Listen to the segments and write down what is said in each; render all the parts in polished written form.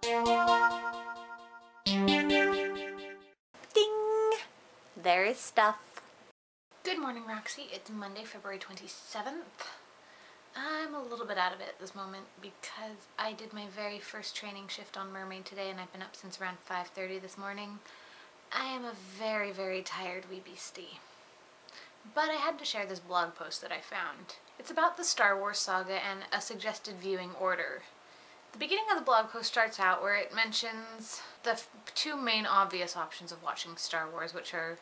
Ding! There is stuff. Good morning, Roxy. It's Monday, February 27th. I'm a little bit out of it at this moment because I did my very first training shift on Mermaid today and I've been up since around 5:30 this morning. I am a very, very tired wee beastie. But I had to share this blog post that I found. It's about the Star Wars saga and a suggested viewing order. The beginning of the blog post starts out where it mentions the two main obvious options of watching Star Wars, which are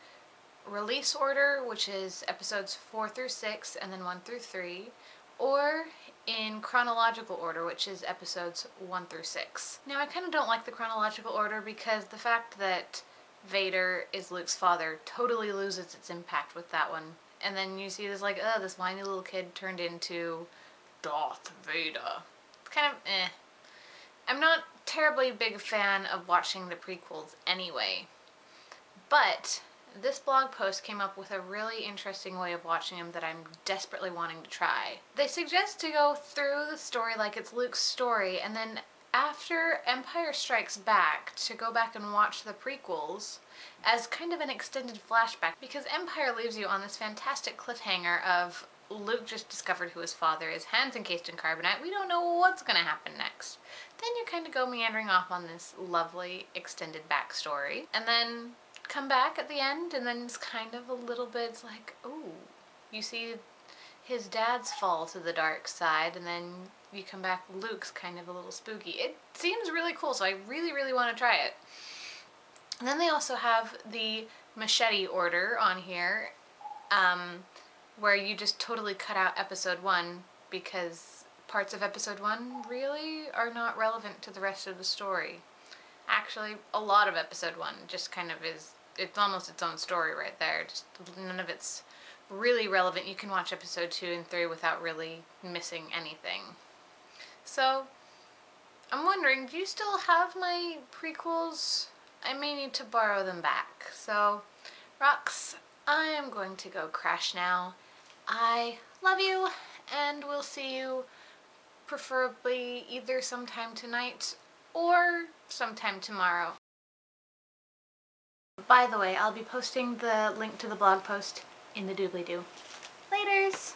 release order, which is episodes 4 through 6 and then 1 through 3, or in chronological order, which is episodes 1 through 6. Now, I kind of don't like the chronological order because the fact that Vader is Luke's father totally loses its impact with that one. And then you see this this whiny little kid turned into Darth Vader. It's kind of eh. I'm not terribly big fan of watching the prequels anyway, but this blog post came up with a really interesting way of watching them that I'm desperately wanting to try. They suggest to go through the story like it's Luke's story, and then after Empire Strikes Back, to go back and watch the prequels as kind of an extended flashback, because Empire leaves you on this fantastic cliffhanger of Luke just discovered who his father is, hands encased in carbonite, we don't know what's gonna happen next. Then you kind of go meandering off on this lovely extended backstory, and then come back at the end, and then it's kind of a little bit, it's like, ooh, you see his dad's fall to the dark side, and then you come back, Luke's kind of a little spooky. It seems really cool, so I really, really want to try it. And then they also have the machete order on here, where you just totally cut out episode 1 because parts of episode 1 really are not relevant to the rest of the story. Actually, a lot of episode 1 just kind of is, it's almost its own story right there. Just none of it's really relevant. You can watch episode 2 and 3 without really missing anything. So, I'm wondering, do you still have my prequels? I may need to borrow them back. So, Rox, I am going to go crash now. I love you, and we'll see you preferably either sometime tonight or sometime tomorrow. By the way, I'll be posting the link to the blog post in the doobly-doo. Laters!